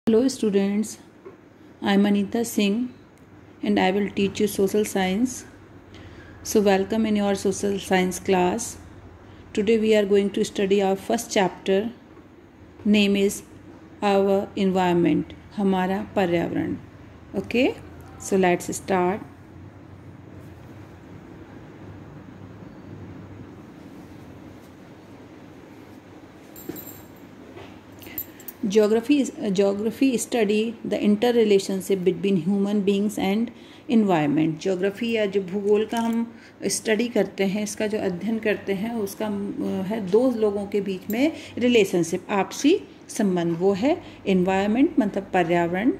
Hello students, I am Anita Singh and I will teach you social science. So welcome in your social science class. Today we are going to study our first chapter. Name is our environment, हमारा पर्यावरण. Okay, so let's start. Geography study the interrelationship between human beings and environment. Geography या जो भूगोल का हम study करते हैं, इसका जो अध्ययन करते हैं, उसका है दो लोगों के बीच में रिलेशनशिप, आपसी संबंध. वो है एनवायरनमेंट मतलब पर्यावरण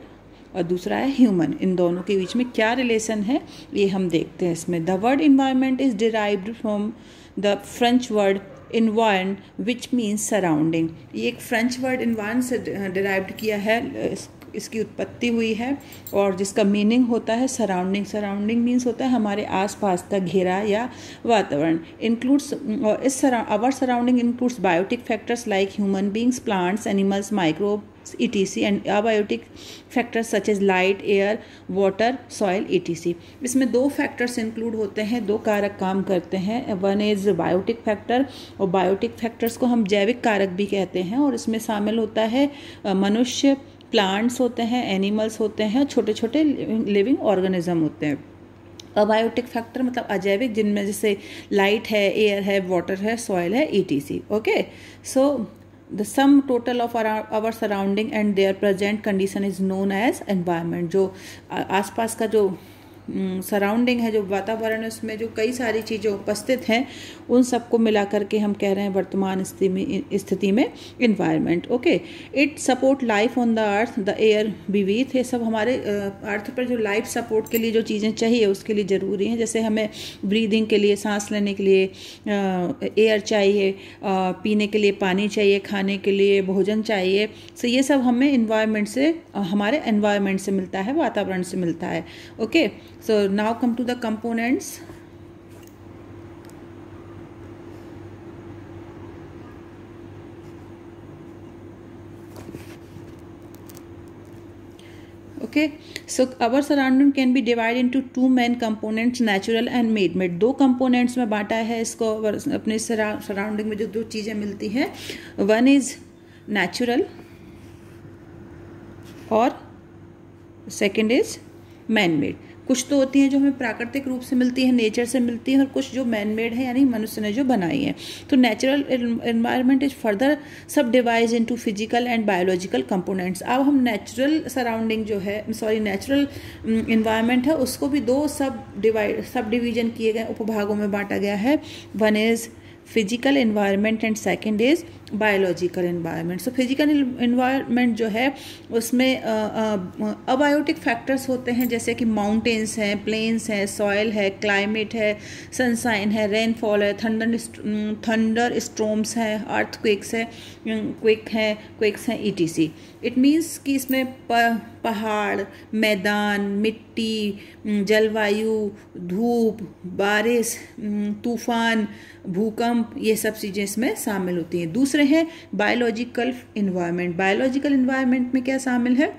और दूसरा है ह्यूमन. इन दोनों के बीच में क्या रिलेशन है ये हम देखते हैं इसमें. The word environment is derived from the French word environ which means surrounding. ये एक फ्रेंच वर्ड इन्वायरन से डिराइव्ड किया है, इसकी उत्पत्ति हुई है और जिसका मीनिंग होता है सराउंडिंग. सराउंडिंग मीन्स होता है हमारे आसपास का घेरा या वातावरण. Includes our surrounding includes biotic factors like human beings, plants, animals, microbes etc. and abiotic factors such as light, air, water, soil etc. इसमें दो फैक्टर्स इंक्लूड होते हैं, दो कारक काम करते हैं. वन इज बायोटिक फैक्टर और बायोटिक फैक्टर्स को हम जैविक कारक भी कहते हैं और इसमें शामिल होता है मनुष्य, प्लांट्स होते हैं, एनिमल्स होते हैं, छोटे छोटे लिविंग ऑर्गेनिज्म होते हैं. अबायोटिक फैक्टर मतलब अजैविक, जिनमें जैसे लाइट है, एयर है, वाटर है, सॉइल है etc. Okay, so the sum total of our surrounding and their present condition is known as environment. जो आसपास का जो सराउंडिंग है, जो वातावरण है, उसमें जो कई सारी चीज़ें उपस्थित हैं, उन सबको मिला करके हम कह रहे हैं वर्तमान स्थिति में environment. Okay, it support life on the earth, the air we breathe. ये सब हमारे अर्थ पर जो लाइफ सपोर्ट के लिए जो चीज़ें चाहिए उसके लिए ज़रूरी हैं. जैसे हमें ब्रीदिंग के लिए, सांस लेने के लिए एयर चाहिए, पीने के लिए पानी चाहिए, खाने के लिए भोजन चाहिए. सो ये सब हमें इन्वायरमेंट से, हमारे एनवायरमेंट से मिलता है, वातावरण से मिलता है. Okay, so now come to the components. Okay, so our surrounding can be divided into two main components, natural and made. दो components में बांटा है इसको अपने सराउंडिंग में जो दो चीज़ें मिलती हैं. वन इज नेचुरल और सेकंड इज मैन मेड. कुछ तो होती हैं जो हमें प्राकृतिक रूप से मिलती है, नेचर से मिलती है, और कुछ जो मैन मेड है यानी मनुष्य ने जो बनाई है. तो नेचुरल एनवायरनमेंट इज फर्दर सब divide into physical and biological components. अब हम नेचुरल सराउंडिंग जो है, नेचुरल एनवायरनमेंट है, उसको भी दो सब डिवीजन किए गए, उपभागों में बांटा गया है. One is physical environment and second is biological environment. So physical environment जो है उसमें अबायोटिक फैक्टर्स होते हैं, जैसे कि माउंटेन्स हैं, प्लेन्स हैं, सॉइल है, क्लाइमेट है, सनसाइन है, रेनफॉल है, थंडर स्ट्रोम्स हैं, अर्थक्वेक्स है, क्वेक्स हैं etc. इट मीन्स कि इसमें पहाड़, मैदान, मिट्टी, जलवायु, धूप, बारिश, तूफान, भूकंप, ये सब चीज़ें इसमें शामिल होती हैं. दूसरे हैं बायोलॉजिकल इन्वायरमेंट. बायोलॉजिकल इन्वायरमेंट में क्या शामिल है?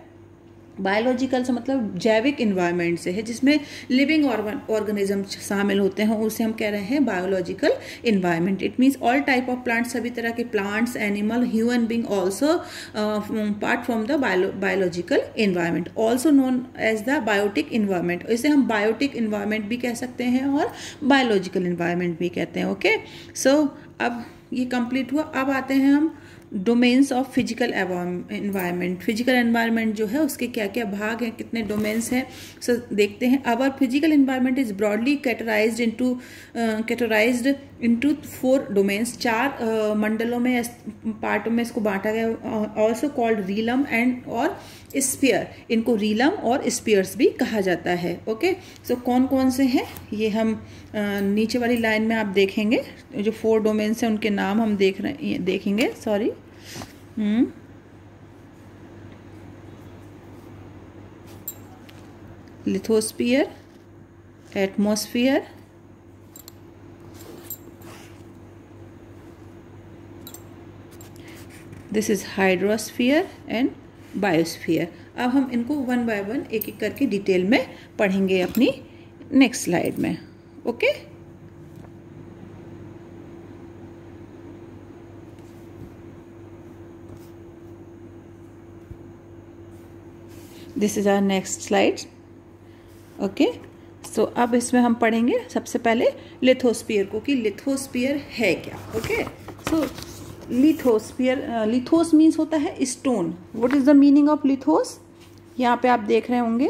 बायोलॉजिकल से मतलब जैविक इन्वायरमेंट से है, जिसमें लिविंग ऑर्गेनिज्म शामिल होते हैं, उसे हम कह रहे हैं biological environment. It means all type of plants, सभी तरह के plants, animal, human being also part from the biological environment, also known as the biotic environment. इसे हम बायोटिक इन्वायरमेंट भी कह सकते हैं और बायोलॉजिकल इन्वायरमेंट भी कहते हैं. ओके, सो अब ये कंप्लीट हुआ. अब आते हैं हम domains of physical environment. Physical environment जो है उसके क्या क्या भाग हैं, कितने डोमेन्स हैं, सो देखते हैं. Our physical environment is broadly categorized into 4 domains. 4 मंडलों में, पार्टों में इसको बांटा गया. ऑल्सो कॉल्ड रीलम एंड और स्फीयर. इनको रीलम और स्फीयर्स भी कहा जाता है. ओके, सो कौन कौन से हैं ये हम नीचे वाली लाइन में आप देखेंगे. जो 4 डोमेन्स हैं उनके नाम हम देखेंगे. Sorry, lithosphere, atmosphere, this is hydrosphere and biosphere. अब हम इनको वन बाय वन एक एक करके डिटेल में पढ़ेंगे अपनी नेक्स्ट स्लाइड में। Okay, this is our next slide. Okay, so अब इसमें हम पढ़ेंगे सबसे पहले लिथोस्फीयर को, कि लिथोस्फीयर है क्या। Okay, so lithosphere, lithos means होता है stone. What is the meaning of lithos? यहाँ पे आप देख रहे होंगे,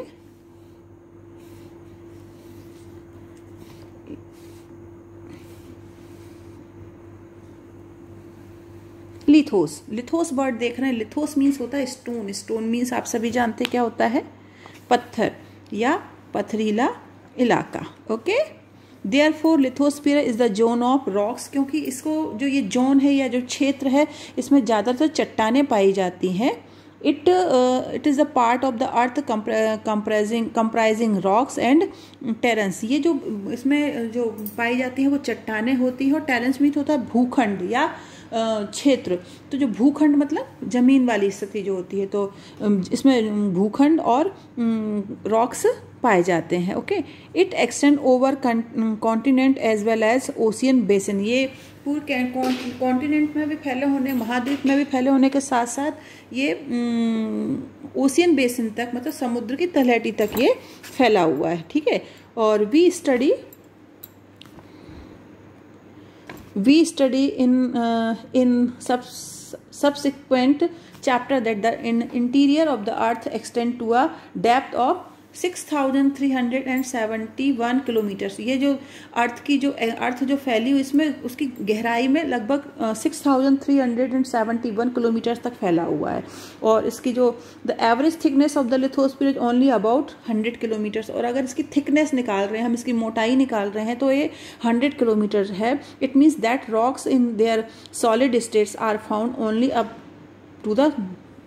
लिथोस, लिथोस वर्ड देख रहे हैं। लिथोस मीन्स होता है स्टोन। स्टोन मीन्स आप सभी जानते हैं क्या होता है, पत्थर या पथरीला इलाका। Okay, therefore lithosphere is the zone of rocks, क्योंकि इसको जो ये जोन है या जो क्षेत्र है, इसमें ज़्यादातर चट्टानें पाई जाती हैं। It is a part of the earth comprising rocks and terrains. ये जो इसमें जो पाई जाती हैं वो चट्टानें होती हैं, और टेरेंस मीन्स होता है भूखंड या क्षेत्र। तो जो भूखंड मतलब जमीन वाली स्थिति जो होती है, तो इसमें भूखंड और रॉक्स पाए जाते हैं। Okay, it extend over continent as well as ocean basin. ये पूरे कॉन्टिनेंट में भी फैले होने, महाद्वीप में भी फैले होने के साथ साथ ये ओशियन बेसिन तक, मतलब समुद्र की तलहटी तक ये फैला हुआ है। ठीक है, और we study in subsequent chapter that the interior of the earth extend to a depth of 6371 kilometre. ये जो अर्थ जो फैली हुई, इसमें उसकी गहराई में लगभग 6371 किलोमीटर तक फैला हुआ है। और इसकी जो the average thickness of the lithosphere is only about 100 kilometres. और अगर इसकी थिकनेस निकाल रहे हैं हम, इसकी मोटाई निकाल रहे हैं, तो ये 100 किलोमीटर है। It means that rocks in their solid states are found only up to the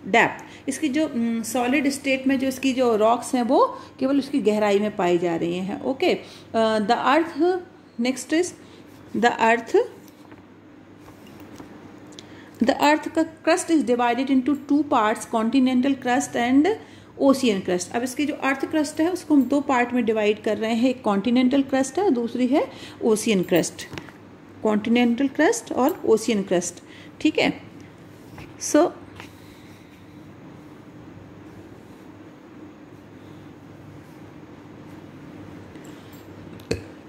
depth. इसकी जो सॉलिड स्टेट में जो इसकी जो रॉक्स हैं वो केवल उसकी गहराई में पाई जा रही हैं। Okay, the earth, next is the earth का crust is divided into 2 parts, continental crust and ocean crust. अब इसकी जो अर्थ क्रस्ट है उसको हम 2 पार्ट में डिवाइड कर रहे हैं। एक कॉन्टिनेंटल क्रस्ट है, दूसरी है ओशियन क्रस्ट। कॉन्टिनेंटल क्रस्ट और ओशियन क्रस्ट। ठीक है, सो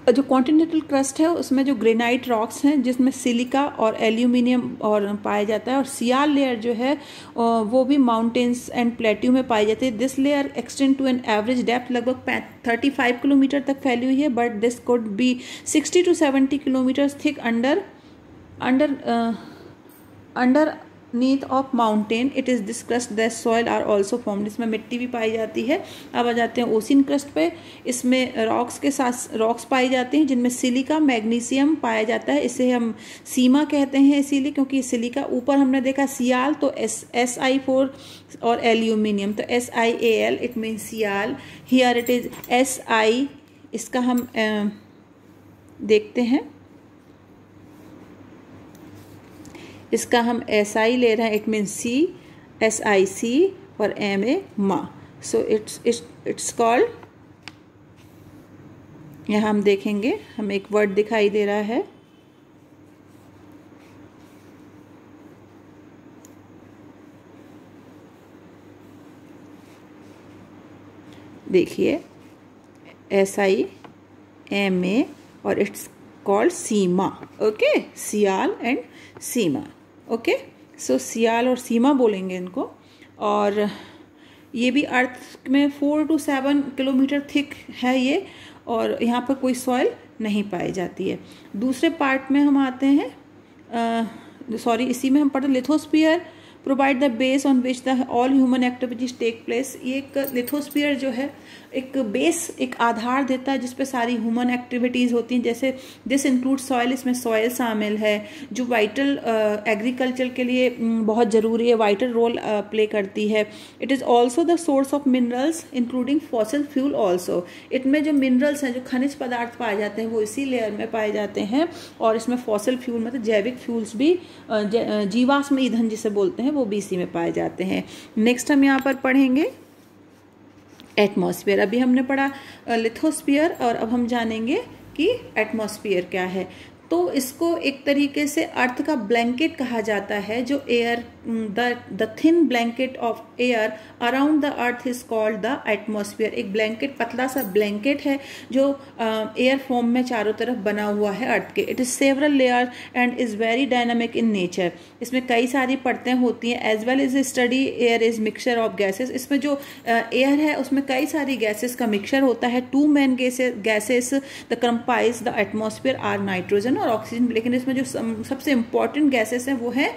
जो कॉन्टिनेंटल क्रस्ट है उसमें जो ग्रेनाइट रॉक्स हैं, जिसमें सिलिका और एल्यूमिनियम और पाया जाता है। और सियाल लेयर जो है वो भी माउंटेन्स एंड प्लेट्यू में पाई जाती है। This layer extend to an average depth लगभग 35 किलोमीटर तक फैली हुई है, but this could be 60 to 70 kilometre thick underneath of mountain. It is this crust that soil are also formed. इसमें मिट्टी भी पाई जाती है। अब आ जाते हैं ओशियन क्रस्ट पे। इसमें रॉक्स के साथ रॉक्स पाई जाती हैं, जिनमें सिलिका मैग्नीशियम पाया जाता है। इसे हम सीमा कहते हैं इसीलिए, क्योंकि सिलिका ऊपर हमने देखा सियाल, तो Si4 और एल्यूमिनियम तो SiAl, it mean sial. Here it is Si, इसका हम देखते हैं, इसका हम SI ले रहे हैं, इट मीन SiC और Ma मा। सो इट्स कॉल्ड, यहाँ हम देखेंगे, हमें एक वर्ड दिखाई दे रहा है, देखिए SI Ma और it's called sima. Okay, sial and sima. Okay, so sial और सीमा बोलेंगे इनको। और ये भी अर्थ में 4 to 7 किलोमीटर थिक है ये, और यहाँ पर कोई सॉइल नहीं पाई जाती है। दूसरे पार्ट में हम आते हैं, इसी में हम पढ़ते lithosphere provide the base on which the all human activities take place. ये एक लिथोस्फीयर जो है एक बेस, एक आधार देता है जिसपे सारी ह्यूमन एक्टिविटीज़ होती हैं। जैसे दिस इंक्लूड सॉइल, इसमें सॉइल शामिल है जो वाइटल एग्रीकल्चर के लिए बहुत ज़रूरी है, वाइटल रोल प्ले करती है। It is also the source of minerals including fossil fuel also. इनमें जो मिनरल्स हैं, जो खनिज पदार्थ पाए जाते हैं, वो इसी लेयर में पाए जाते हैं। और इसमें फॉसिल फ्यूल मतलब जैविक फ्यूल्स भी, जीवाश्म ईंधन जिसे बोलते हैं, वो भी इसी में पाए जाते हैं। नेक्स्ट हम यहाँ पर पढ़ेंगे एटमॉस्फेयर। अभी हमने पढ़ा लिथोस्फीयर और अब हम जानेंगे कि एटमॉस्फेयर क्या है। तो इसको एक तरीके से अर्थ का ब्लैंकेट कहा जाता है। जो air the thin blanket of air around the earth is called the atmosphere. एक ब्लैंकेट, पतला सा ब्लैंकेट है जो एयर फॉर्म में चारों तरफ बना हुआ है अर्थ के। It is several layer and is very dynamic in nature. इसमें कई सारी परतें होती हैं। As well as study air is mixture of gases. इसमें जो एयर है उसमें कई सारी गैसेस का मिक्सचर होता है। Two main gases the comprise the atmosphere are nitrogen और ऑक्सीजन। लेकिन इसमें जो सबसे इंपॉर्टेंट गैसेस हैं वो है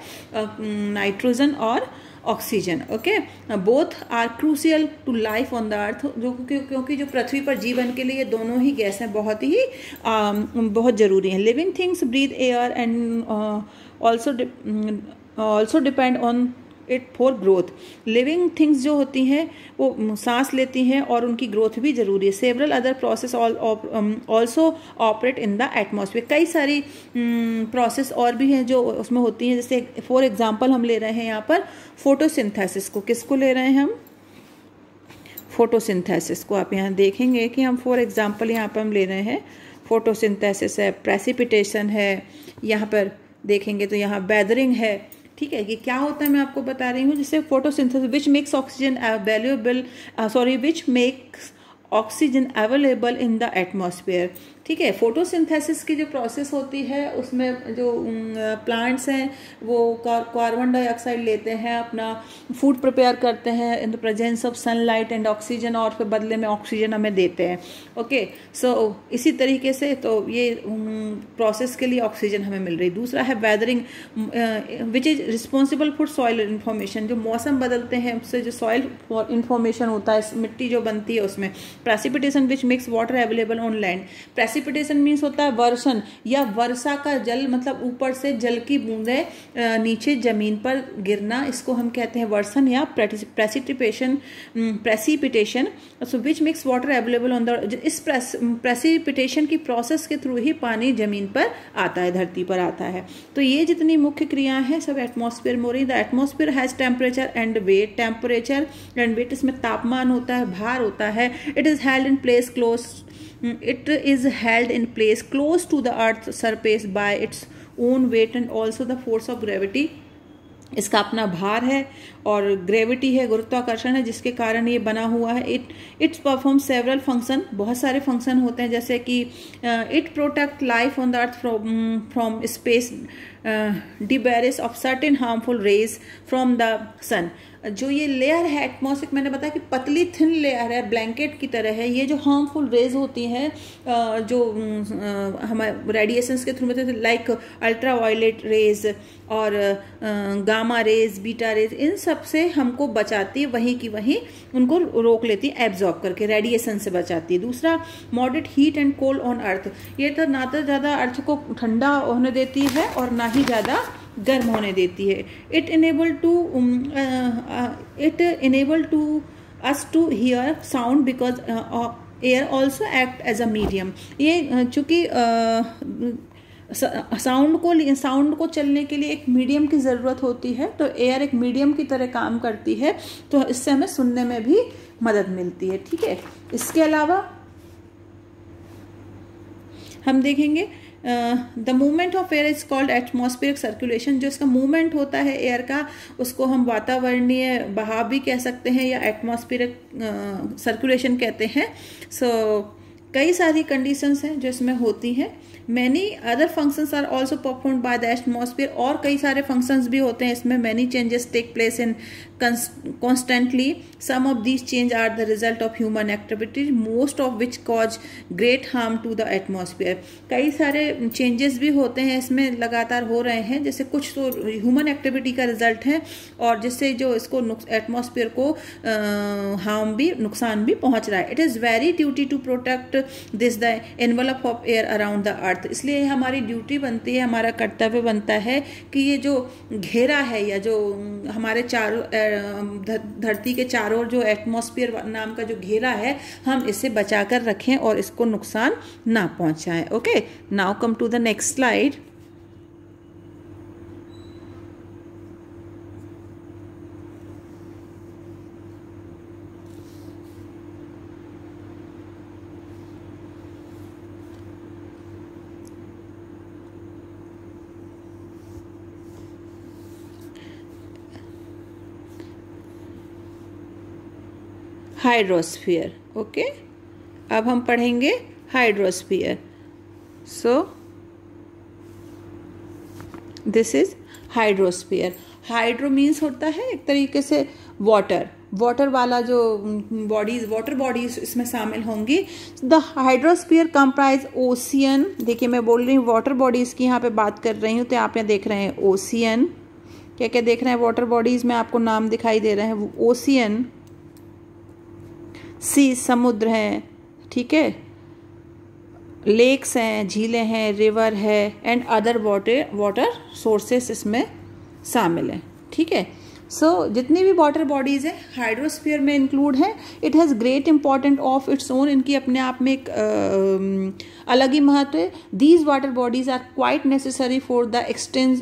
नाइट्रोजन और oxygen. Okay, both are crucial to life on the earth. जो क्योंकि जो पृथ्वी पर जीवन के लिए दोनों ही गैसें बहुत ही बहुत जरूरी हैं। Living things breathe air and also depend on it for growth. Living things जो होती हैं वो सांस लेती हैं और उनकी ग्रोथ भी जरूरी है। Several other process also operate in the atmosphere. कई सारी प्रोसेस और भी हैं जो उसमें होती हैं। जैसे फॉर एग्जांपल हम ले रहे हैं यहाँ पर फोटोसिंथेसिस को। किसको ले रहे हैं हम? फोटोसिंथेसिस को। आप यहाँ देखेंगे कि हम फॉर एग्जांपल यहाँ पर हम ले रहे हैं फोटोसिंथेसिस है, प्रेसिपिटेशन है। यहाँ पर देखेंगे तो यहाँ वेदरिंग है। ठीक है, ये क्या होता है मैं आपको बता रही हूँ। जैसे photosynthesis which makes oxygen available in the atmosphere. ठीक है, फोटोसिंथेसिस की जो प्रोसेस होती है उसमें जो प्लांट्स हैं वो कार्बन डाइऑक्साइड लेते हैं, अपना फूड प्रिपेयर करते हैं in the presence of sunlight and oxygen, और फिर बदले में ऑक्सीजन हमें देते हैं। ओके, सो इसी तरीके से तो ये प्रोसेस के लिए ऑक्सीजन हमें मिल रही। दूसरा है weathering which is responsible for soil information. जो मौसम बदलते हैं उससे जो सॉइल इन्फॉर्मेशन होता है, मिट्टी जो बनती है उसमें। Precipitation which makes water available on land. Precipitation means होता है वर्षण या वर्षा का जल, मतलब ऊपर से जल की बूंदें नीचे जमीन पर गिरना, इसको हम कहते हैं वर्षण या precipitation. So which makes water available on the. इस प्रेसिपिटेशन की प्रोसेस के थ्रू ही पानी जमीन पर आता है, धरती पर आता है। तो ये जितनी मुख्य क्रियाएं हैं सब एटमॉस्फेयर में हो रही। The atmosphere has temperature and weight. Temperature and weight, इसमें तापमान होता है, भार होता है। It is held in place close to the earth's surface by its own weight and also the force of gravity। इसका अपना भार है और ग्रेविटी है, गुरुत्वाकर्षण है, जिसके कारण ये बना हुआ है। It's perform several function. बहुत सारे फंक्शन होते हैं, जैसे कि it protect life on the earth from space debris of certain harmful rays from the sun. जो ये लेयर है एटमॉस्फेयर, मैंने बताया कि पतली थिन लेयर है, ब्लैंकेट की तरह है। ये जो हार्मफुल रेज होती हैं जो हमारे रेडिएशंस के थ्रू में, लाइक अल्ट्रा वायलेट रेज और गामा रेज, बीटा रेज, इन सब से हमको बचाती है, वहीं की वहीं उनको रोक लेती है, एब्जॉर्ब करके रेडिएशन से बचाती है। दूसरा, moderate heat and cold on earth. ये तो ना तो ज़्यादा अर्थ को ठंडा होने देती है और ना ही ज़्यादा गर्म होने देती है। It enable to us to hear sound because air also act as a medium. ये चूंकि साउंड को चलने के लिए एक मीडियम की ज़रूरत होती है, तो एयर एक मीडियम की तरह काम करती है, तो इससे हमें सुनने में भी मदद मिलती है। ठीक है, इसके अलावा हम देखेंगे the movement of air is called atmospheric circulation. जो इसका मूवमेंट होता है एयर का, उसको हम वातावरणीय बहाव भी कह सकते हैं या एटमॉस्फेरिक सर्कुलेशन कहते हैं। सो कई सारी कंडीशंस हैं जो इसमें होती हैं। Many other functions are also performed by the atmosphere. और कई सारे फंक्शंस भी होते हैं इसमें। Many changes take place in constantly. Some of these changes are the result of human activities, most of which cause great harm to the atmosphere. कई सारे changes भी होते हैं इसमें, लगातार हो रहे हैं। जैसे कुछ तो ह्यूमन एक्टिविटी का रिजल्ट है और जिससे जो इसको एटमॉस्फेयर को हार्म भी, नुकसान भी पहुंच रहा है। It is very duty to protect this the envelope of air around the earth. इसलिए हमारी ड्यूटी बनती है, हमारा कर्तव्य बनता है कि ये जो घेरा है या जो हमारे चारों धरती के चारों ओर जो एटमॉस्फेयर नाम का जो घेरा है, हम इसे बचाकर रखें और इसको नुकसान ना पहुंचाएं। Okay, now come to the next slide. Hydrosphere. Okay, अब हम पढ़ेंगे hydrosphere. So this is hydrosphere. Hydro means होता है एक तरीके से वाटर, वाटर वाला जो बॉडीज, वाटर बॉडीज इसमें शामिल होंगी। द हाइड्रोस्फीयर कंप्राइज ओशियन, देखिए मैं बोल रही हूँ वाटर बॉडीज की यहाँ पे बात कर रही हूँ, तो आप यहाँ देख रहे हैं ओशियन, क्या क्या देख रहे हैं वाटर बॉडीज में आपको नाम दिखाई दे रहे हैं, ओशियन, सी समुद्र हैं, ठीक है, लेक्स हैं, झीलें हैं, रिवर है, एंड अदर वाटर सोर्सेस इसमें शामिल हैं, ठीक है। सो जितनी भी वाटर बॉडीज हैं हाइड्रोस्फीयर में इंक्लूड है। It has great important of its own, इनकी अपने आप में एक अलग ही महत्व है। These water bodies are quite necessary for the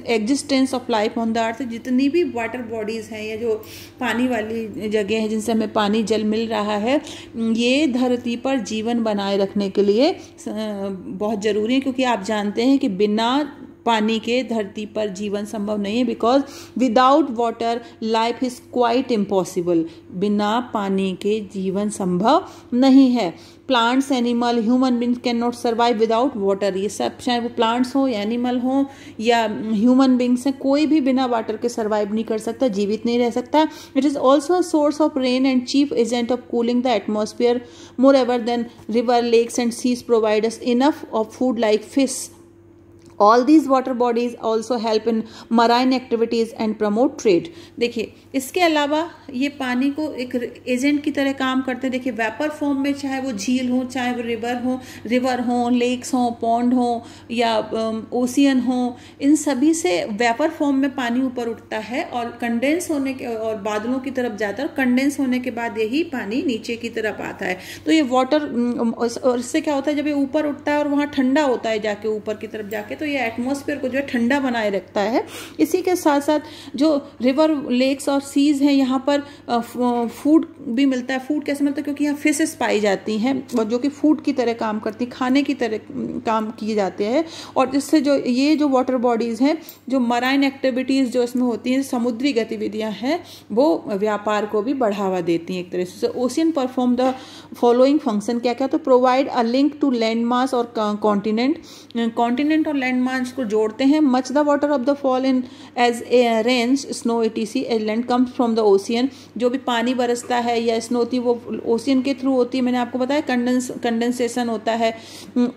existence of life on the earth. जितनी भी वाटर बॉडीज हैं या जो पानी वाली जगह है जिनसे हमें पानी जल मिल रहा है, ये धरती पर जीवन बनाए रखने के लिए बहुत ज़रूरी है, क्योंकि आप जानते हैं कि बिना पानी के धरती पर जीवन संभव नहीं है, because without water life is quite impossible. बिना पानी के जीवन संभव नहीं है। Plants, animal, human beings can not survive without water. ये सब चाहे वो प्लांट्स हो, एनिमल हो या ह्यूमन बींग्स हैं, कोई भी बिना वाटर के सर्वाइव नहीं कर सकता, जीवित नहीं रह सकता। It is also a source of rain and chief agent of cooling the atmosphere. Moreover then river, lakes and seas provide us enough of food like fish. All these water bodies also help in marine activities and promote trade। देखिए इसके अलावा ये पानी को एक agent की तरह काम करते हैं। देखिए वेपर फॉर्म में, चाहे वो झील हो, चाहे वो रिवर हो, लेक्स हो, पॉन्ड हो या ओशियन हो, इन सभी से वेपर फॉर्म में पानी ऊपर उठता है और कंडेंस होने के और बादलों की तरफ जाता है, और कंडेंस होने के बाद यही पानी नीचे की तरफ आता है। तो ये वाटर, और इससे क्या होता है, जब ये ऊपर उठता है और वहाँ ठंडा होता है जाके ऊपर की तरफ जाके, तो ये एटमॉस्फेयर को जो है ठंडा बनाए रखता है। इसी के साथ साथ जो रिवर, लेक्स और सीज हैं, यहाँ पर फूड भी मिलता है। फूड कैसे मिलता है, क्योंकि यहाँ फिशेस पाई जाती हैं और जो कि फूड की तरह काम करती, खाने की तरह काम किए जाते हैं। और इससे जो ये जो वाटर बॉडीज हैं, जो मराइन एक्टिविटीज जो इसमें होती हैं, समुद्री गतिविधियां हैं, वो व्यापार को भी बढ़ावा देती हैं एक तरह से। Ocean perform the following function, क्या क्या, तो provide a link to land mass और कॉन्टिनेंट और लैंड मास को जोड़ते हैं। Much the water of the fall in as rains, snow, etc land comes from the ocean. जो भी पानी बरसता है या स्नो होती है वो ओशियन के थ्रू होती है। मैंने आपको बताया कंडेंसेशन होता है।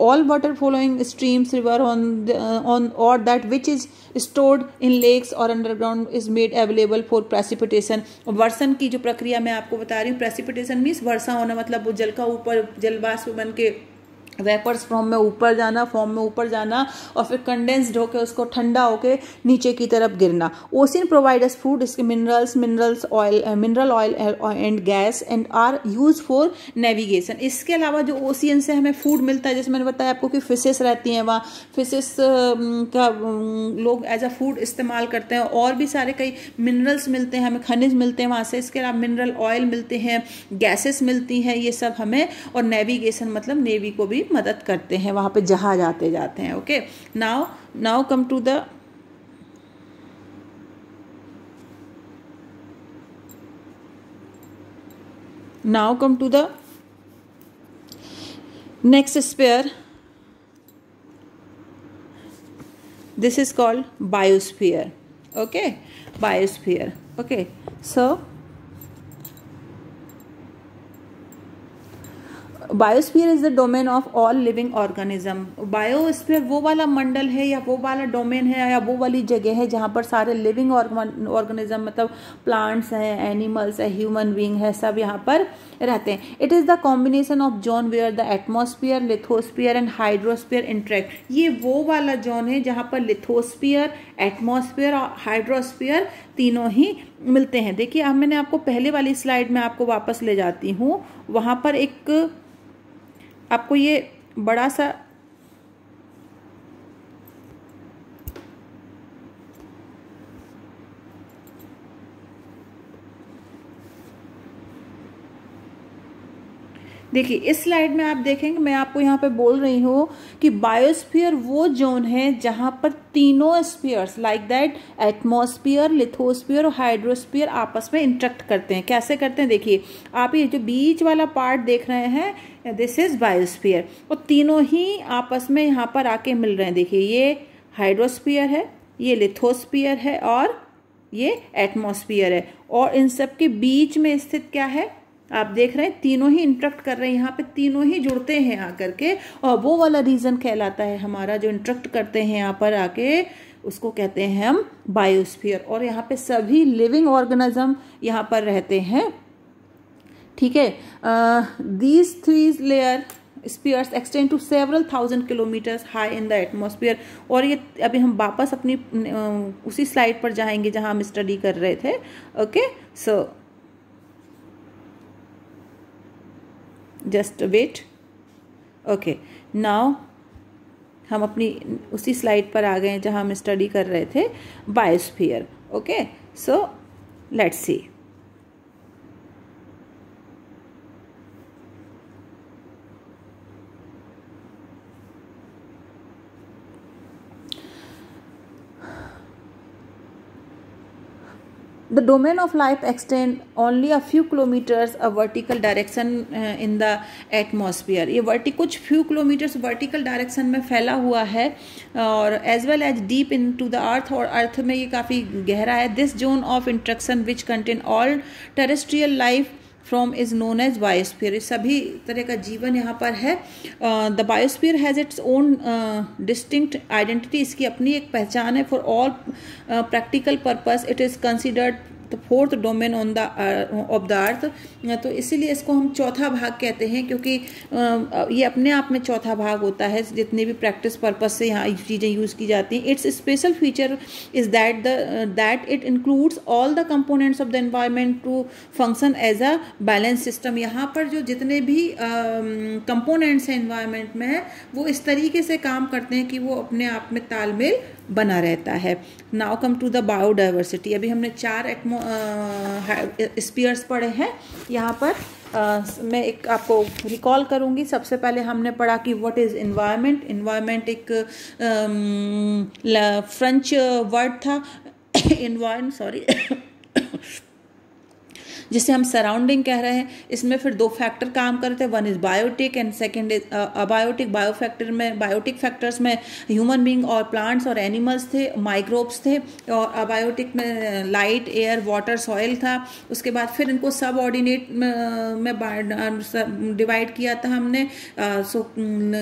All water following streams, river on और that which is stored in lakes और underground is made available for precipitation. वर्षण की जो प्रक्रिया मैं आपको बता रही हूँ, प्रेसिपिटेशन मीन्स वर्षा होना, मतलब वो जल का ऊपर जलवाष्प बन के वेपर्स फॉर्म में ऊपर जाना और फिर कंडेंस्ड होकर उसको ठंडा होकर नीचे की तरफ गिरना। ओशियन प्रोवाइडर्स फूड, इसके mineral oil and gas and are use for navigation. इसके अलावा जो ओशियन से हमें फूड मिलता है, जैसे मैंने बताया आपको कि फिशेस रहती हैं, वहाँ फिशेस का लोग एज अ फूड इस्तेमाल करते हैं। और भी सारे कई मिनरल्स मिलते हैं हमें, खनिज मिलते हैं वहाँ से। इसके अलावा मिनरल ऑयल मिलते हैं, गैसेस मिलती हैं, ये सब हमें। और नेविगेशन मतलब नेवी को भी मदद करते हैं, वहां पे जहाज आते जाते हैं। Okay, now come to the next sphere. This is called biosphere. Okay, biosphere. Okay, so biosphere is the domain of all living organism. Biosphere वो वाला मंडल है या वो वाला डोमेन है या वो वाली जगह है जहाँ पर सारे लिविंग ऑर्गेनिज्म, मतलब प्लांट्स हैं, एनिमल्स है, ह्यूमन बीइंग है, सब यहाँ पर रहते हैं। It is the combination of zone where the atmosphere, lithosphere and hydrosphere interact. ये वो वाला जोन है जहाँ पर लिथोस्फीयर, एटमॉस्फेयर और हाइड्रोस्फीयर तीनों ही मिलते हैं। देखिए अब मैंने आपको पहले वाली स्लाइड में आपको वापस ले जाती हूँ, वहाँ पर एक आपको ये बड़ा सा देखिए इस स्लाइड में आप देखेंगे, मैं आपको यहाँ पे बोल रही हूँ कि बायोस्फीयर वो जोन है जहाँ पर तीनों spheres like that atmosphere, lithosphere और हाइड्रोस्फीयर आपस में इंटरेक्ट करते हैं। कैसे करते हैं, देखिए आप ये जो बीच वाला पार्ट देख रहे हैं, दिस इज बायोस्फीयर, और तीनों ही आपस में यहाँ पर आके मिल रहे हैं। देखिए ये हाइड्रोस्फीयर है, ये लिथोस्फीयर है और ये एटमॉस्फेयर है, और इन सब के बीच में स्थित क्या है, आप देख रहे हैं तीनों ही इंटरेक्ट कर रहे हैं, यहाँ पे तीनों ही जुड़ते हैं आकर के, और वो वाला रीजन कहलाता है हमारा जो इंटरेक्ट करते हैं यहाँ पर आके, उसको कहते हैं हम बायोस्फीयर। और यहाँ पे सभी लिविंग ऑर्गेनिज्म यहाँ पर रहते हैं, ठीक है। These three layer spheres extend to several thousand kilometres high in the atmosphere. और ये अभी हम वापस अपनी उसी स्लाइड पर जाएंगे जहाँ हम स्टडी कर रहे थे। Okay, so just wait. Okay, now हम अपनी उसी स्लाइड पर आ गए हैं जहां हम स्टडी कर रहे थे biosphere. Okay, so let's see. The domain of life extend only a few kilometers a vertical direction in the atmosphere। ये कुछ few kilometers vertical direction में फैला हुआ है, और as well as deep into the earth, और अर्थ में ये काफ़ी गहरा है। This zone of interaction which contain all terrestrial life from is known as biosphere. सभी तरह का जीवन यहाँ पर है। The biosphere has its own distinct identity, इसकी अपनी एक पहचान है। For all practical purpose it is considered the fourth domain on the of the earth. तो इसीलिए इसको हम चौथा भाग कहते हैं, क्योंकि ये अपने आप में चौथा भाग होता है जितने भी प्रैक्टिस पर्पस से यहाँ चीज़ें यूज़ की जाती हैं। Its special feature is that it includes all the components of the environment to function as a balance system. यहाँ पर जो जितने भी कंपोनेंट्स हैं एनवायरनमेंट में है, वो इस तरीके से काम करते हैं कि वो अपने आप में तालमेल बना रहता है। Now come to the biodiversity. अभी हमने 4 स्पीयर्स पढ़े हैं। यहाँ पर मैं एक आपको रिकॉल करूँगी। सबसे पहले हमने पढ़ा कि व्हाट इज़ एनवायरनमेंट। एनवायरनमेंट एक फ्रेंच वर्ड था जिसे हम सराउंडिंग कह रहे हैं। इसमें फिर 2 फैक्टर काम करते हैं, one is biotic and second is abiotic. Biotic factors में ह्यूमन बींग और प्लांट्स और एनिमल्स थे, माइक्रोब्स थे, और अबायोटिक में लाइट, एयर, वाटर, सॉइल था। उसके बाद फिर इनको सब ऑर्डिनेट में डिवाइड किया था हमने।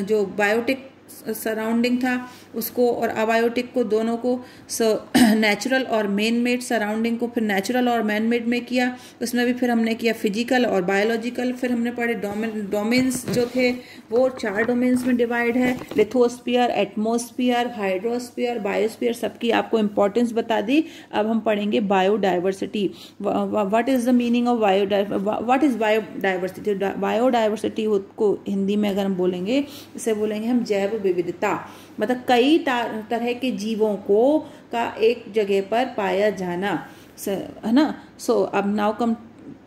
जो बायोटिक सराउंडिंग था उसको और अबायोटिक को, दोनों को नेचुरल और मैन मेड सराउंडिंग को फिर नेचुरल और मैन मेड में किया। उसमें भी फिर हमने किया फिजिकल और बायोलॉजिकल। फिर हमने पढ़े डोमेन्स जो थे वो 4 डोमेन्स में डिवाइड है, लिथोस्फीयर, एटमॉस्फेयर, हाइड्रोस्फीयर, बायोस्फीयर। सबकी आपको इंपॉर्टेंस बता दी। अब हम पढ़ेंगे biodiversity. What is the meaning of what is biodiversity. Biodiversity को हिंदी में अगर हम बोलेंगे, इसे बोलेंगे हम जैव विविधता। मतलब कई तरह के जीवों को का एक जगह पर पाया जाना, है ना। सो अब now come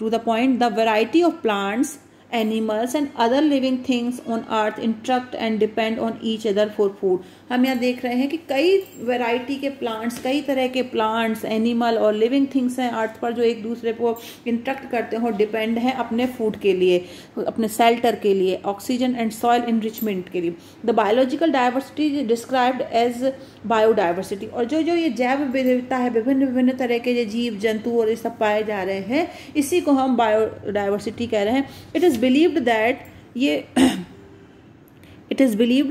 to the point. The variety of plants, animals and other living things on earth interact and depend on each other for food. हम यहाँ देख रहे हैं कि कई वैरायटी के प्लांट्स, कई तरह के प्लांट्स, एनिमल और लिविंग थिंग्स हैं अर्थ पर जो एक दूसरे को इंटरेक्ट करते हैं और डिपेंड हैं अपने फूड के लिए, अपने शेल्टर के लिए, ऑक्सीजन एंड सॉइल इनरिचमेंट के लिए। The biological diversity described as biodiversity. और जो ये जैव विविधता है, विभिन्न तरह के जीव जंतु और ये सब पाए जा रहे हैं, इसी को हम बायोडाइवर्सिटी कह रहे हैं। It is believed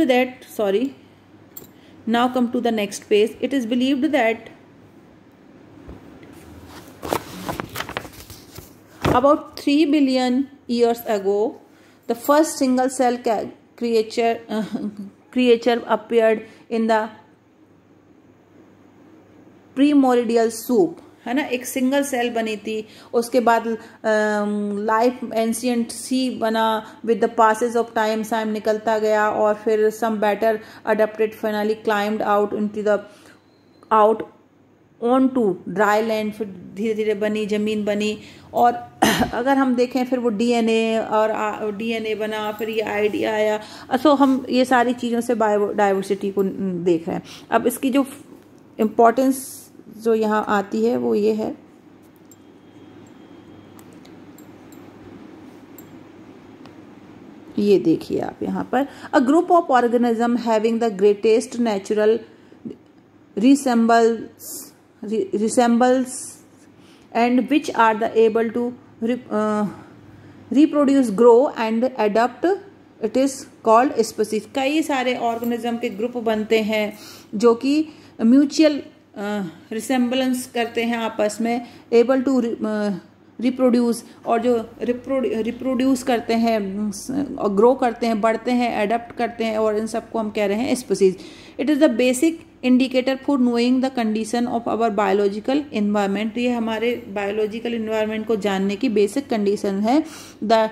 that sorry, now come to the next page. It is believed that about 3 billion years ago the first single cell creature appeared in the primordial soup, है ना। एक सिंगल सेल बनी थी, उसके बाद life ancient sea बना। With the passage of time निकलता गया, और फिर some better adapted finally climbed out on to dry land, फिर धीरे धीरे बनी, जमीन बनी, और अगर हम देखें फिर वो डीएनए और डीएनए बना, फिर ये आइडिया आया। सो हम ये सारी चीज़ों से बायोडाइवर्सिटी को देख रहे हैं। अब इसकी जो इम्पोर्टेंस जो यहाँ आती है वो ये है, ये देखिए आप यहाँ पर, a group of organism having the greatest natural resembles and which are the able to reproduce, grow and adapt, it is called species। कई सारे ऑर्गेनिज्म के ग्रुप बनते हैं जो कि म्यूचुअल रिसेम्बलेंस करते हैं आपस में, एबल टू रिप्रोड्यूस, और जो रिप्रोड्यूस करते हैं और ग्रो करते हैं, बढ़ते हैं, एडप्ट करते हैं, और इन सबको हम कह रहे हैं species. It is the basic indicator for knowing the condition of our biological environment. ये हमारे बायोलॉजिकल इन्वायरमेंट को जानने की बेसिक कंडीशन है। The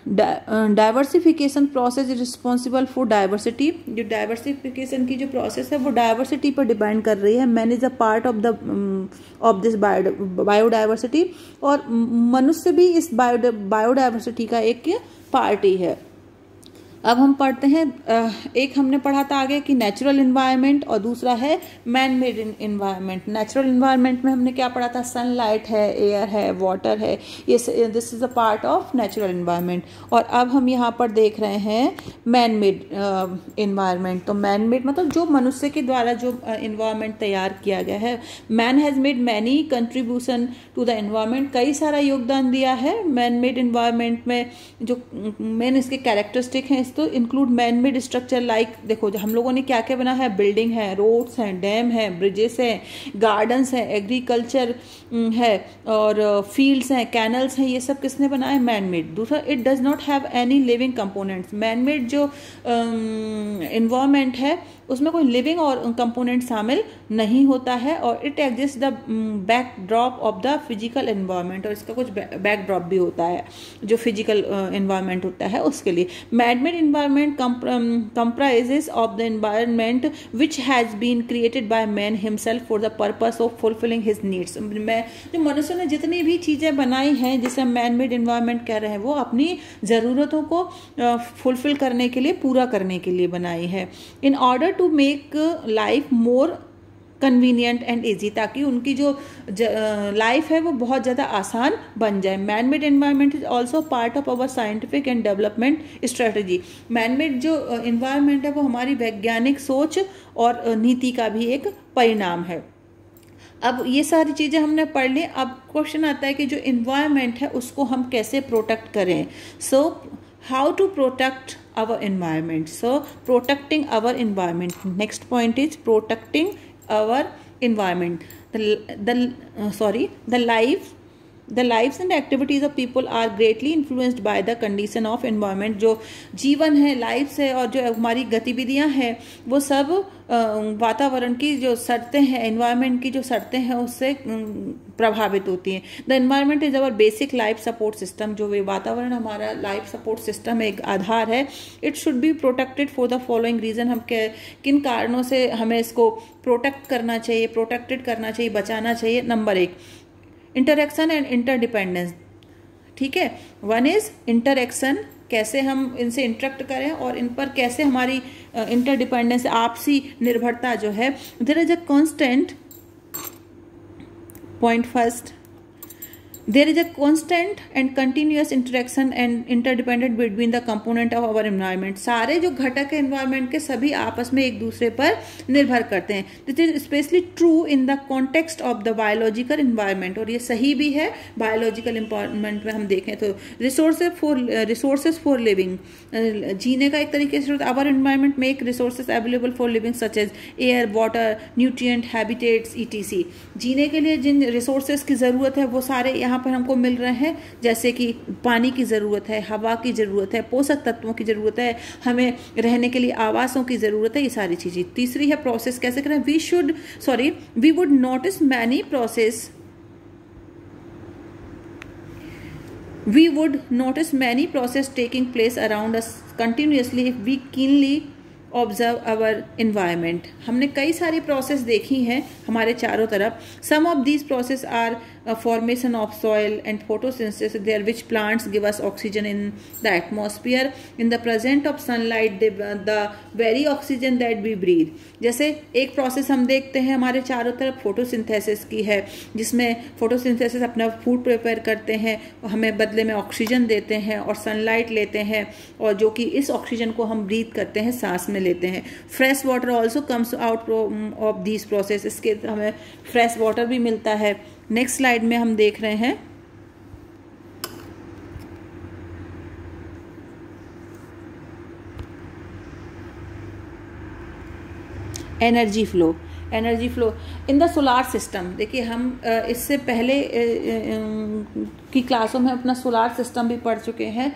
diversification process is responsible for diversity. जो डाइवर्सिफिकेशन की जो प्रोसेस है वो डाइवर्सिटी पर डिपेंड कर रही है। Man is a part of this biodiversity, और मनुष्य भी इस बायोडाइवर्सिटी का एक पार्ट ही है। अब हम पढ़ते हैं, एक हमने पढ़ा था आगे कि नेचुरल इन्वायरमेंट, और दूसरा है man made environment. Natural environment में हमने क्या पढ़ा था, सनलाइट है, एयर है, वाटर है, ये this is a part of natural environment. और अब हम यहाँ पर देख रहे हैं मैन मेड इन्वायरमेंट। तो मैन मेड मतलब जो मनुष्य के द्वारा जो इन्वायरमेंट तैयार किया गया है। Man has made many contribution to the environment, कई सारा योगदान दिया है मैन मेड इन्वायरमेंट में। जो मेन इसके कैरेक्टरिस्टिक हैं तो include man made structure, like देखो हम लोगों ने क्या क्या बना है, बिल्डिंग है, रोड्स हैं, डैम है, ब्रिजेस हैं, गार्डन्स हैं, एग्रीकल्चर है, और फील्ड्स हैं, कैनल्स हैं, ये सब किसने बनाया, मैन मेड। दूसरा, it does not have any living components. Man made जो इन्वायरमेंट है उसमें कोई लिविंग और कंपोनेंट शामिल नहीं होता है, और it exist the backdrop of the physical environment, और इसका कुछ बैकड्रॉप भी होता है जो फिजिकल एनवायरनमेंट होता है उसके लिए। Man made environment comprises of the environment which has been created by man himself for the purpose of fulfilling his needs। जो मनुष्य ने जितनी भी चीज़ें बनाई हैं जिसे हम मैन मेड एनवायरनमेंट कह रहे हैं वो अपनी ज़रूरतों को फुलफिल करने के लिए, पूरा करने के लिए बनाई है। In order to make life more convenient and easy, ताकि उनकी जो लाइफ है वो बहुत ज़्यादा आसान बन जाए। Man made environment is also part of our scientific and development strategy. Man made जो एनवायरनमेंट है वो हमारी वैज्ञानिक सोच और नीति का भी एक परिणाम है। अब ये सारी चीज़ें हमने पढ़ ली। अब क्वेश्चन आता है कि जो एनवायरनमेंट है उसको हम कैसे प्रोटेक्ट करें। सो how to protect our environment? So protecting our environment, next point is protecting our environment. The lives and activities of people are greatly influenced by the condition of environment। जो जीवन है, lives है, और जो हमारी गतिविधियां हैं वो सब वातावरण की जो शर्तें हैं, एनवायरनमेंट की जो शर्तें हैं उससे प्रभावित होती हैं। The environment is our basic life support system. जो वातावरण हमारा लाइफ सपोर्ट सिस्टम एक आधार है। It should be protected for the following reason. हम किन कारणों से हमें इसको प्रोटेक्ट करना चाहिए, प्रोटेक्टेड करना चाहिए, बचाना चाहिए। Number 1, interaction and interdependence. ठीक है, वन इज इंटरएक्शन, कैसे हम इनसे इंटरेक्ट करें और इन पर कैसे हमारी इंटरडिपेंडेंस, आपसी निर्भरता जो है। There is a constant point first, there is a constant and continuous interaction and interdependent between the component of our environment। सारे जो घटक है environment के सभी आपस में एक दूसरे पर निर्भर करते हैं। This is especially true in the context of the biological environment, और ये सही भी है biological environment में हम देखें तो। resources for living, जीने का एक तरीके से our environment make resources available for living such as air, water, nutrient, habitats etc। जीने के लिए जिन resources की ज़रूरत है वो सारे यहाँ पर हमको मिल रहे हैं, जैसे कि पानी की ज़रूरत है, हवा की ज़रूरत है, पोषक तत्वों की ज़रूरत है, हमें रहने के लिए आवासों की ज़रूरत है, ये सारी चीज़ें। तीसरी है प्रोसेस कैसे करें। We would notice many process, we would notice many processes taking place around us continuously if we keenly observe our environment. हमने कई सारी प्रोसेस देखी हैं हमारे चारों तरफ। Some of these process are formation of soil and photosynthesis there which plants give us oxygen in the atmosphere. In the presence of sunlight the very oxygen that we breathe। जैसे एक process हम देखते हैं हमारे चारों तरफ photosynthesis की है, जिसमें फोटोसिंथेसिस अपना फूड प्रिपेयर करते हैं, हमें बदले में ऑक्सीजन देते हैं और सनलाइट लेते हैं, और जो कि इस ऑक्सीजन को हम ब्रीथ करते हैं, सांस में लेते हैं। Fresh water also comes out of these process, इसके हमें फ्रेश वाटर भी मिलता है। नेक्स्ट स्लाइड में हम देख रहे हैं energy flow. Energy flow in the solar system. देखिए हम इससे पहले की क्लासों में अपना सोलार सिस्टम भी पढ़ चुके हैं,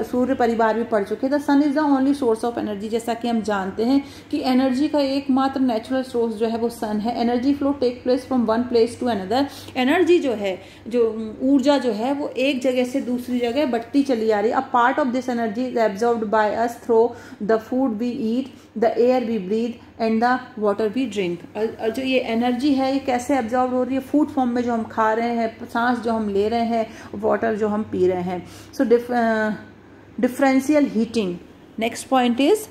सूर्य परिवार भी पढ़ चुके हैं। The sun is the only source of energy. जैसा कि हम जानते हैं कि एनर्जी का एकमात्र नेचुरल सोर्स जो है वो सन है। Energy flow take place from one place to another. Energy जो है, जो ऊर्जा जो है वो एक जगह से दूसरी जगह बढ़ती चली आ रही है। A part of this energy is absorbed by us through the food we eat, the air we breathe and the water we drink. और जो ये एनर्जी है ये कैसे एब्जॉर्ब हो रही है? फूड फॉर्म में जो हम खा रहे हैं, सांस जो हम ले रहे हैं, वाटर जो हम पी रहे हैं। सो differential heating. Next point is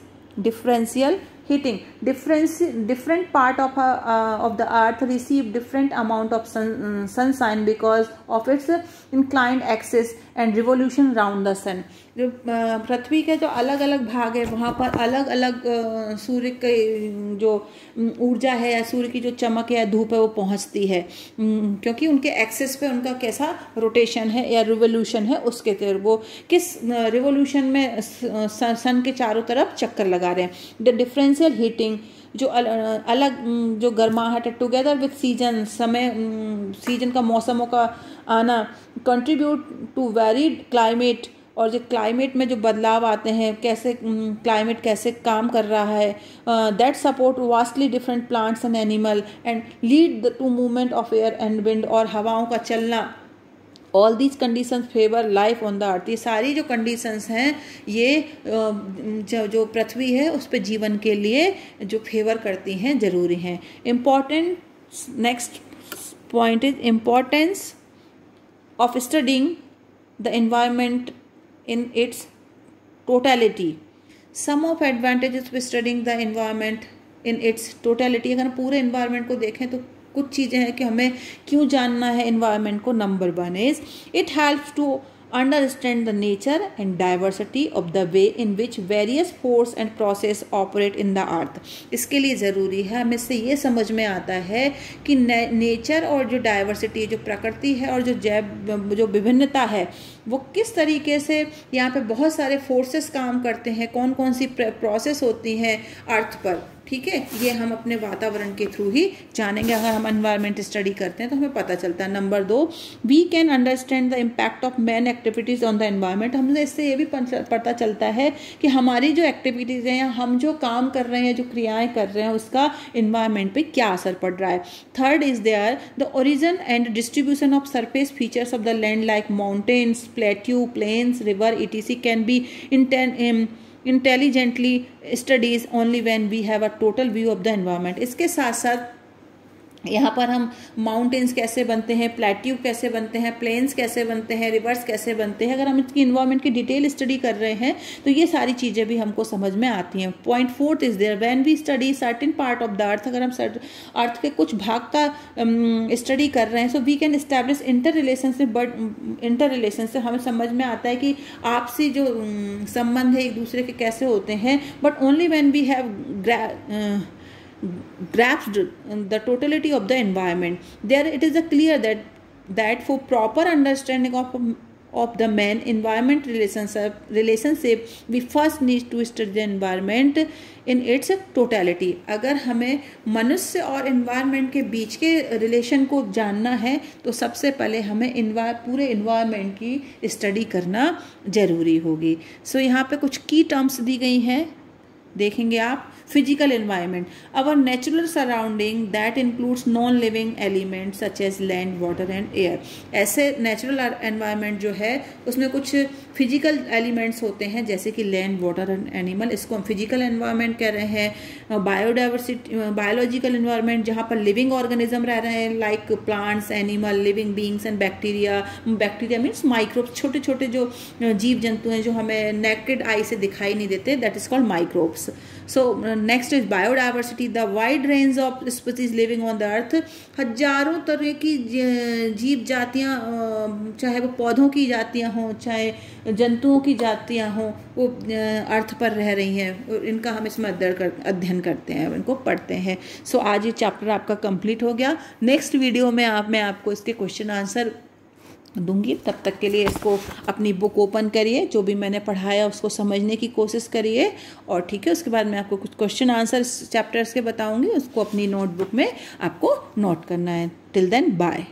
differential heating. Different part of the earth receive different amount of sunshine because of its inclined axis and revolution round the sun. जो पृथ्वी के जो अलग अलग भाग है वहाँ पर अलग अलग सूर्य के जो ऊर्जा है या सूर्य की जो चमक है या धूप है वो पहुँचती है, क्योंकि उनके एक्सिस पे उनका कैसा रोटेशन है या रिवोल्यूशन है, उसके तरफ वो किस रिवोल्यूशन में सन के चारों तरफ चक्कर लगा रहे हैं। द डिफरेंशियल हीटिंग जो अलग जो गर्माहट है टुगेदर विथ सीजन, समय सीजन का मौसमों का आना, कंट्रीब्यूट टू वेरीड क्लाइमेट। और जो क्लाइमेट में जो बदलाव आते हैं, कैसे क्लाइमेट कैसे काम कर रहा है, that support vastly different plants and animal and lead to movement of air and wind. और हवाओं का चलना, all these conditions favour life on the earth. ये सारी जो कंडीशंस हैं ये जो पृथ्वी है उस पर जीवन के लिए जो फेवर करती हैं, ज़रूरी हैं। Important next point is importance of studying the environment in its totality. Some of advantages of studying the environment in its totality. अगर हम पूरे environment को देखें तो कुछ चीज़ें हैं कि हमें क्यों जानना है environment को। Number 1 is it helps to understand the nature and diversity of the way in which various force and process operate in the earth. इसके लिए ज़रूरी है, हमें इससे ये समझ में आता है कि नेचर और जो डाइवर्सिटी, जो प्रकृति है और जो विभिन्नता है वो किस तरीके से यहाँ पे बहुत सारे फोर्सेस काम करते हैं, कौन कौन सी प्रोसेस होती हैं अर्थ पर। ठीक है, ये हम अपने वातावरण के थ्रू ही जानेंगे। अगर हम एनवायरनमेंट स्टडी करते हैं तो हमें पता चलता है। Number 2, we can understand the impact of man activities on the environment. हमसे इससे ये भी पता चलता है कि हमारी जो एक्टिविटीज़ हैं या हम जो काम कर रहे हैं, जो क्रियाएं कर रहे हैं, उसका एनवायरनमेंट पे क्या असर पड़ रहा है। Third is there the origin and distribution of surface features of the land like mountains, plateau, plains, river etc can be intelligently studies only when we have a total view of the environment। इसके साथ साथ यहाँ पर हम mountains कैसे बनते हैं, plateau कैसे बनते हैं, प्लेन्स कैसे बनते हैं, रिवर्स कैसे बनते हैं, अगर हम इसकी इन्वायरमेंट की डिटेल स्टडी कर रहे हैं तो ये सारी चीज़ें भी हमको समझ में आती हैं। Point 4 is there when we study certain part of the earth. अगर हम अर्थ के कुछ भाग का स्टडी कर रहे हैं so we can establish inter relation से हमें समझ में आता है कि आपसी जो संबंध है एक दूसरे के कैसे होते हैं। But only when we have grasped the totality of the environment, there it is clear that for proper understanding of the man environment relationship we first need to study the environment in its totality। अगर हमें मनुष्य और environment के बीच के relation को जानना है तो सबसे पहले हमें पूरे environment की स्टडी करना ज़रूरी होगी। सो यहाँ पे कुछ की टर्म्स दी गई हैं, देखेंगे आप। Physical environment, our natural surrounding that includes non living element such as land, water and air. ऐसे नेचुरल एनवायरनमेंट जो है उसमें कुछ फिजिकल एलिमेंट्स होते हैं जैसे कि लैंड, वाटर एंड एनिमल, इसको हम फिजिकल एनवायरनमेंट कह रहे हैं। बायोडाइवर्सिटी, बायोलॉजिकल एनवायरनमेंट जहाँ पर लिविंग ऑर्गेनिज्म रह रहे हैं like plants, animal, living beings and bacteria. Bacteria means microbes, छोटे छोटे जो जीव जंतु हैं जो हमें नेकेड आई से दिखाई नहीं देते, that is called microbes. So next is biodiversity, the wide range of species living on the अर्थ। हजारों तरह की जीव जातियाँ, चाहे वो पौधों की जातियाँ हों चाहे जंतुओं की जातियाँ हों, वो अर्थ पर रह रही हैं और इनका हम इसमें अध्ययन करते हैं, इनको पढ़ते हैं। सो आज ये चैप्टर आपका कंप्लीट हो गया। नेक्स्ट वीडियो में मैं आपको इसके क्वेश्चन आंसर दूंगी। तब तक के लिए इसको अपनी बुक ओपन करिए, जो भी मैंने पढ़ाया उसको समझने की कोशिश करिए, और ठीक है उसके बाद मैं आपको कुछ क्वेश्चन आंसर चैप्टर्स के बताऊंगी, उसको अपनी नोटबुक में आपको नोट करना है। Till then bye.